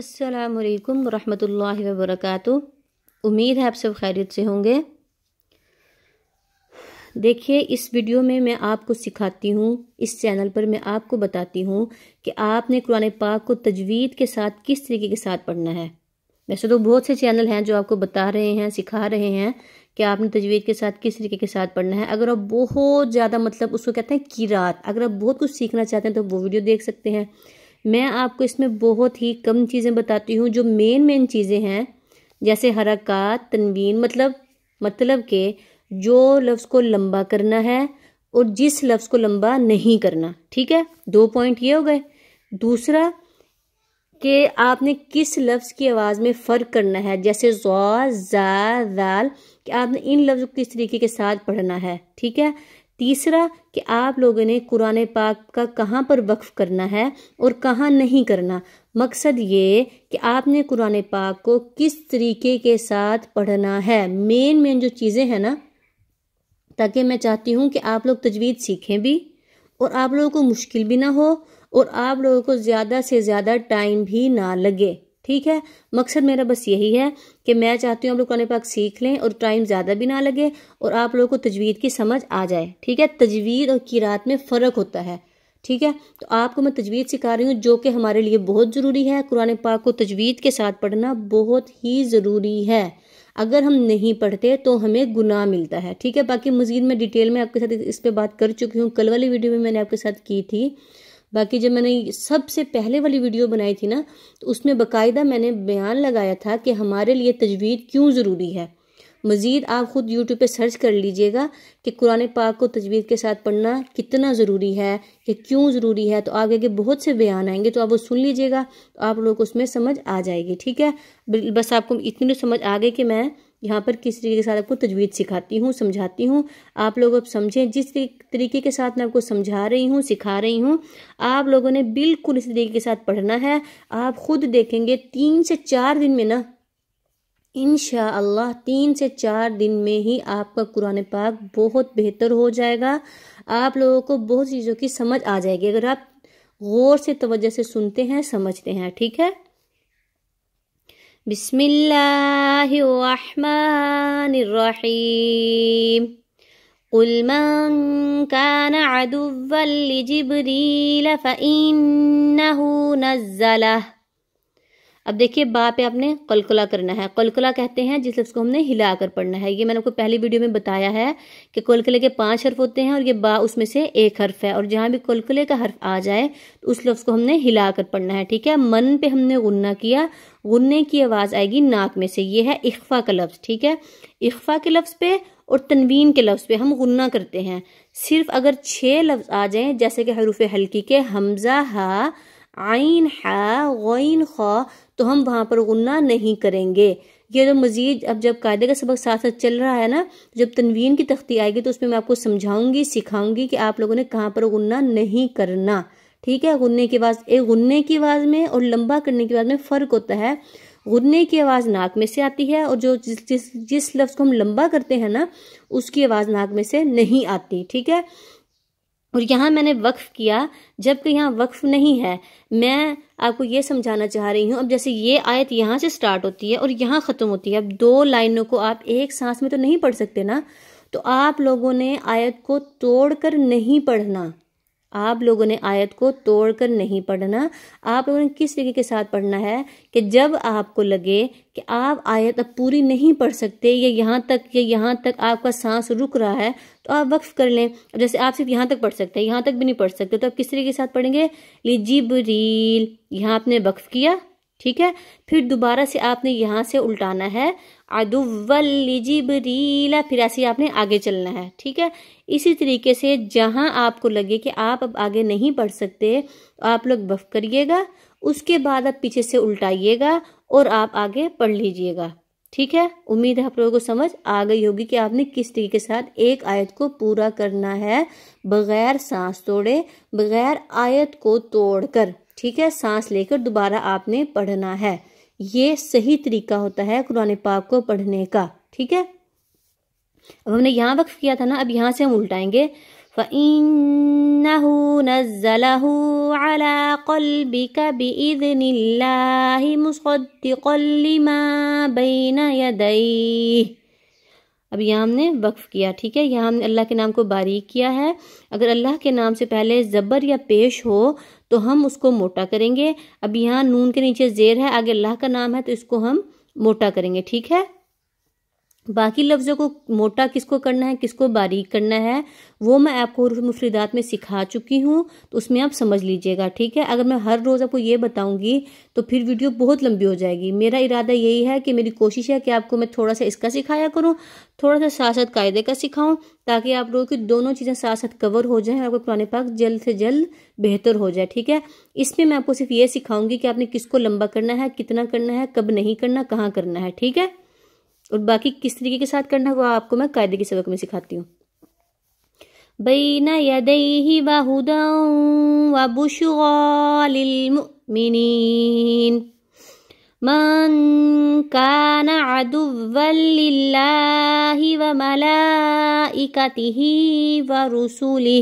अस्सलामु अलैकुम रहमतुल्लाहि व बरकातुहू। उम्मीद है आप सब खैरियत से होंगे। देखिए, इस वीडियो में मैं आपको सिखाती हूँ, इस चैनल पर मैं आपको बताती हूँ कि आपने कुरान पाक को तजवीद के साथ किस तरीके के साथ पढ़ना है। वैसे तो बहुत से चैनल हैं जो आपको बता रहे हैं, सिखा रहे हैं कि आपने तजवीद के साथ किस तरीके के साथ पढ़ना है। अगर आप बहुत ज़्यादा उसको कहते हैं किरात, अगर आप बहुत कुछ सीखना चाहते हैं तो वो वीडियो देख सकते हैं। मैं आपको इसमें बहुत ही कम चीज़ें बताती हूँ, जो मेन चीज़ें हैं, जैसे हरकत, तनवीन, मतलब के जो लफ्ज़ को लंबा करना है और जिस लफ्ज़ को लंबा नहीं करना। ठीक है, 2 पॉइंट ये हो गए। दूसरा कि आपने किस लफ्ज़ की आवाज़ में फ़र्क करना है, जैसे ज़ा, ज़ा, ज़ाल, कि आपने इन लफ्ज़ों को किस तरीके के साथ पढ़ना है। ठीक है। तीसरा कि आप लोगों ने कुरान पाक का कहाँ पर वक्फ करना है और कहाँ नहीं करना। मकसद ये कि आपने कुरान पाक को किस तरीके के साथ पढ़ना है। मेन जो चीज़ें हैं ना, ताकि मैं चाहती हूँ कि आप लोग तजवीद सीखें भी और आप लोगों को मुश्किल भी ना हो और आप लोगों को ज़्यादा से ज़्यादा टाइम भी ना लगे। ठीक है, मकसद मेरा बस यही है कि मैं चाहती हूँ आप लोग कुरान पाक सीख लें और टाइम ज़्यादा भी ना लगे और आप लोगों को तजवीद की समझ आ जाए। ठीक है, तजवीद और किरात में फ़र्क होता है। ठीक है, तो आपको मैं तजवीद सिखा रही हूँ, जो कि हमारे लिए बहुत ज़रूरी है। कुरान पाक को तजवीद के साथ पढ़ना बहुत ही ज़रूरी है। अगर हम नहीं पढ़ते तो हमें गुनाह मिलता है। ठीक है, बाकी मज़ीद मैं डिटेल में आपके साथ इस पर बात कर चुकी हूँ, कल वाली वीडियो में मैंने आपके साथ की थी। बाकी जब मैंने सबसे पहले वाली वीडियो बनाई थी ना, तो उसमें बाकायदा मैंने बयान लगाया था कि हमारे लिए तजवीद क्यों ज़रूरी है। मज़ीद आप ख़ुद यूट्यूब पे सर्च कर लीजिएगा कि कुरान पाक को तजवीद के साथ पढ़ना कितना ज़रूरी है, कि क्यों ज़रूरी है। तो आगे बहुत से बयान आएंगे, तो आप वो सुन लीजिएगा, तो आप लोगों को उसमें समझ आ जाएगी। ठीक है, बस आपको इतनी समझ आ गई कि मैं यहाँ पर किस तरीके के साथ आपको तजवीद सिखाती हूँ, समझाती हूँ। आप लोग अब समझें, जिस तरीके के साथ मैं आपको समझा रही हूँ, सिखा रही हूँ, आप लोगों ने बिल्कुल इस तरीके के साथ पढ़ना है। आप खुद देखेंगे 3 से 4 दिन में ना, इंशाअल्लाह 3 से 4 दिन में ही आपका कुरान पाक बहुत बेहतर हो जाएगा। आप लोगों को बहुत चीज़ों की समझ आ जाएगी, अगर आप गौर से तवज्जो से सुनते हैं, समझते हैं। ठीक है, बिस्मिल्लाहिर्रहमानिर्रहीम। कुल मन कान अदुव्वन लिजिब्रील फइन्नहु नज़्ज़लह। अब देखिए, बा पे आपने कलकला करना है। कलकला कहते हैं जिस लफ्ज़ को हमने हिलाकर पढ़ना है। ये मैंने आपको पहली वीडियो में बताया है कि कलकले के 5 हर्फ होते हैं और ये बा उसमें से एक हर्फ है, और जहाँ भी कलकले का हर्फ आ जाए तो उस लफ्ज़ को हमने हिलाकर पढ़ना है। ठीक है, मन पे हमने गुन्ना किया, गुन्ने की आवाज़ आएगी नाक में से। ये है इख्फा का लफ्ज़। ठीक है, इख्फा के लफ्ज़ पे और तनवीन के लफ्ज़ पे हम गुन्ना करते हैं। सिर्फ अगर 6 लफ्ज़ आ जाएं, जैसे कि हरूफ हल्की के हमज़ा, हा, आइन, हा, गौइन, खा, तो हम वहां पर गुन्ना नहीं करेंगे। ये जो मजीद अब जब कायदे का सबक साथ साथ चल रहा है ना, जब तनवीन की तख्ती आएगी तो उसमें मैं आपको समझाऊंगी, सिखाऊंगी कि आप लोगों ने कहाँ पर गुन्ना नहीं करना। ठीक है, गुन्ने की आवाज़, एक गुन्ने की आवाज़ में और लंबा करने की आवाज़ में फ़र्क होता है। गुन्ने की आवाज़ नाक में से आती है और जो जिस लफ्ज़ को हम लंबा करते हैं ना, उसकी आवाज़ नाक में से नहीं आती। ठीक है, और यहाँ मैंने वक्फ किया, जबकि यहाँ वक्फ नहीं है। मैं आपको ये समझाना चाह रही हूँ, अब जैसे ये आयत यहाँ से स्टार्ट होती है और यहाँ ख़त्म होती है। अब 2 लाइनों को आप एक सांस में तो नहीं पढ़ सकते ना, तो आप लोगों ने आयत को तोड़कर नहीं पढ़ना। आप लोगों ने आयत को तोड़कर नहीं पढ़ना। आप लोगों ने किस तरीके के साथ पढ़ना है कि जब आपको लगे कि आप आयत अब पूरी नहीं पढ़ सकते, या यहाँ तक आपका सांस रुक रहा है, तो आप वक्फ कर लें। जैसे आप सिर्फ यहाँ तक पढ़ सकते हैं, यहाँ तक भी नहीं पढ़ सकते, तो आप किस तरीके के साथ पढ़ेंगे? लिजिब्रील, यहाँ आपने वक्फ किया। ठीक है, फिर दोबारा से आपने यहाँ से उल्टाना है, अदुव्वल लिजिब्रील, फिर ऐसे आपने आगे चलना है। ठीक है, इसी तरीके से जहाँ आपको लगे कि आप अब आगे नहीं पढ़ सकते, तो आप लोग वक्फ करिएगा, उसके बाद आप पीछे से उल्टाइएगा और आप आगे पढ़ लीजिएगा। ठीक है, उम्मीद है आप लोगों को समझ आ गई होगी कि आपने किस तरीके के साथ एक आयत को पूरा करना है, बगैर सांस तोड़े, बगैर आयत को तोड़कर। ठीक है, सांस लेकर दोबारा आपने पढ़ना है। ये सही तरीका होता है कुरान पाक को पढ़ने का। ठीक है, अब हमने यहाँ वक्फ किया था ना, अब यहाँ से हम उल्टाएंगे। فَإِنَّهُ نَزَّلَهُ عَلَى قَلْبِكَ بِإِذْنِ اللَّهِ مُصَدِّقًا لِمَا بَيْنَ يَدَيْهِ۔ اب یہاں ہم نے وقف کیا، ٹھیک ہے، یہاں ہم نے اللہ کے نام کو باریک کیا ہے۔ اگر اللہ کے نام سے پہلے زبر یا پیش ہو تو ہم اس کو موٹا کریں گے۔ اب یہاں نون کے نیچے زیر ہے، آگے اللہ کا نام ہے تو اس کو ہم موٹا کریں گے، ٹھیک ہے۔ باقی لفظوں کو موٹا کس کو کرنا ہے، کس کو باریک کرنا ہے، وہ میں آپ کو حروف مفردات میں سکھا چکی ہوں، تو اس میں آپ سمجھ لیجئے گا، ٹھیک ہے۔ اگر میں ہر روز آپ کو یہ بتاؤں گی تو پھر ویڈیو بہت لمبی ہو جائے گی۔ میرا ارادہ یہی ہے کہ میری کوشش ہے کہ آپ کو میں تھوڑا سا اس کا سکھایا کروں، تھوڑا سا ساتھ ساتھ قاعدے کا سکھاؤں، تاکہ آپ لوگوں کی دونوں چیزیں ساتھ ساتھ کور ہو جائیں، آپ کو قرآن پاک جلد سے جلد بہتر ہو جائے، ٹھیک ہے۔ اس میں آپ کو صرف یہ سکھاؤں گی کہ آپ نے کس کو لمبا کرنا ہے، کتنا کرنا ہے، کب نہیں کرنا، کہاں کرنا ہے، ٹھیک ہے۔ اور باقی کس طریقے کے ساتھ کرنا ہے وہ آپ کو میں قاعدے کے سبق میں سکھاتی ہوں۔ بین یدیہ وہدی وبشری للمؤمنین من کان عدوا للہ وملائکتہ ورسلہ۔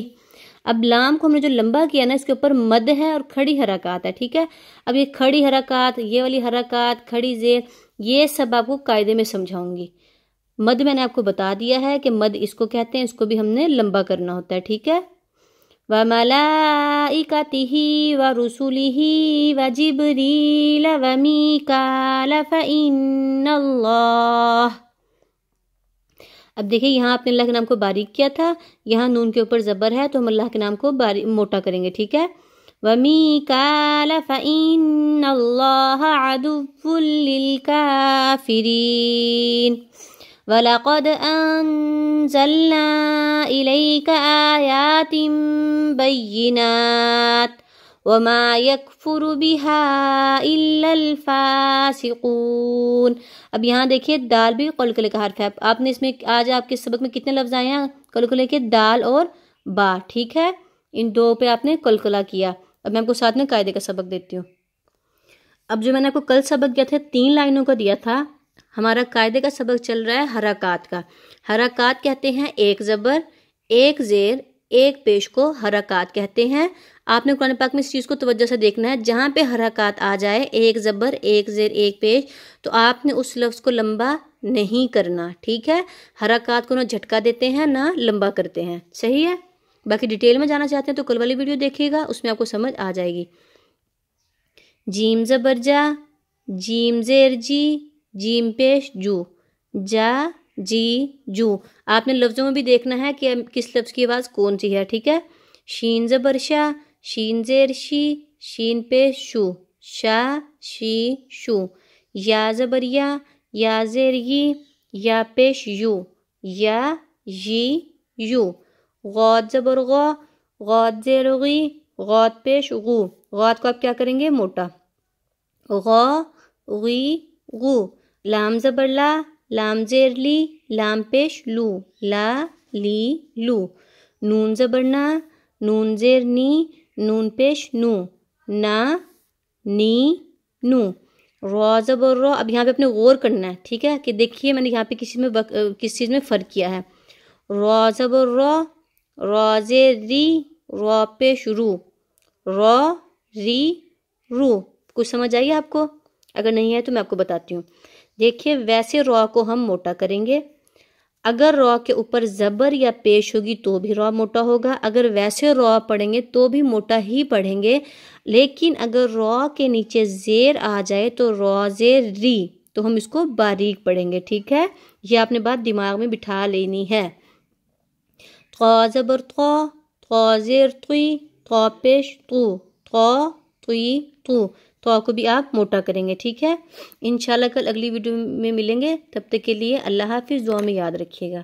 اب لام کو ہم نے جو لمبا کیا نا، اس کے اوپر مد ہے اور کھڑی حرکات ہے، ٹھیک ہے۔ اب یہ کھڑی حرکات، یہ والی حرکات، کھڑی زیر، یہ سب آپ کو قاعدے میں سمجھاؤں گی۔ مد میں نے آپ کو بتا دیا ہے کہ مد اس کو کہتے ہیں، اس کو بھی ہم نے لمبا کرنا ہوتا ہے، ٹھیک ہے۔ وَمَلَائِكَتِهِ وَرُسُلِهِ وَجِبْرِيلَ وَمِيكَالَ فَإِنَّ اللَّهَ۔ اب دیکھیں یہاں آپ نے اللہ کے نام کو باریک کیا تھا، یہاں نون کے اوپر زبر ہے تو ہم اللہ کے نام کو موٹا کریں گے، ٹھیک ہے۔ وَمِيكَالَ فَإِنَّ اللَّهَ عَدُوٌّ لِّلْكَافِرِينَ وَلَقَدْ أَنزَلْنَا إِلَيْكَ آيَاتٍ بَيِّنَاتٍ وَمَا يَكْفُرُ بِهَا إِلَّا الْفَاسِقُونَ۔ اب یہاں دیکھیے دال بھی قلقلے کا حرف ہے۔ آپ نے اس میں آج آپ کے سبق میں کتنے لفظ آئے ہیں قلقلے کے؟ دال اور با، ٹھیک ہے۔ ان دو پہ آپ نے قلقلہ کیا۔ اب میں آپ کو ساتھ میں قاعدے کا سبق دیتی ہوں۔ اب جو میں نے آپ کو کل سبق دیا تھا 3 لائنوں کا دیا تھا، ہمارا قاعدے کا سبق چل رہا ہے حرکات کا۔ حرکات کہتے ہیں ایک زبر، ایک زیر، ایک پیش کو حرکات کہتے ہیں۔ آپ نے قرآن پاک میں اس چیز کو توجہ سے دیکھنا ہے، جہاں پہ حرکات آ جائے، ایک زبر، ایک زیر، ایک پیش، تو آپ نے اس لفظ کو لمبا نہیں کرنا، ٹھیک ہے۔ حرکات کو نہ جھٹکا دیتے ہیں نہ لمبا کرتے ہیں، صحیح ہے۔ باقی ڈیٹیل میں جانا چاہتے ہیں تو کل والی ویڈیو دیکھیے گا، اس میں آپ کو سمجھ آ جائے گی۔ جیم زبر جا، جیم زیر جی، جیم پیش جو، جا جی جو۔ آپ نے لفظوں میں بھی دیکھنا ہے کہ کس لفظ کی آواز کون سی ہے، ٹھیک ہے۔ شین زبر شا، شین زیر شی، شین پیش شو، شا شی شو۔ یا زبر یا زیر یی، یا پیش یو، یا یی یو۔ غاد زبر غا، غاد زیر غی، غاد پیش غو۔ غاد کو آپ کیا کریں گے؟ موٹا، غا غی غو۔ لام زبر لا، لام زیر لی، لام پیش لو، لا لی لو۔ نون زبر نا، نون زیر نی، نون پیش نو، نا نی نو۔ را زبر را، اب یہاں پہ اپنے غور کرنا ہے، ٹھیک ہے، کہ دیکھیے میں نے یہاں پہ کس چیز میں فرق کیا ہے۔ را زبر را، را زیر ری، را پیش رو، را ری رو۔ کچھ سمجھ آئیے آپ کو؟ اگر نہیں ہے تو میں آپ کو بتاتی ہوں۔ دیکھیے ویسے را کو ہم موٹا کریں گے، اگر را کے اوپر زبر یا پیش ہوگی تو بھی را موٹا ہوگا، اگر ویسے را پڑھیں گے تو بھی موٹا ہی پڑھیں گے، لیکن اگر را کے نیچے زیر آ جائے تو را زیر ری، تو ہم اس کو باریک پڑھیں گے، ٹھیک ہے۔ یہ آپ نے بات دماغ میں بٹھا لینی ہے۔ طا زبر طا، طا زیر طی، طا پیش طو، طا طی طو۔ طا کو بھی آپ موٹا کریں گے، ٹھیک ہے۔ انشاءاللہ کل اگلی ویڈیو میں ملیں گے، تب تک کے لیے اللہ حافظ، دعا میں یاد رکھیے گا۔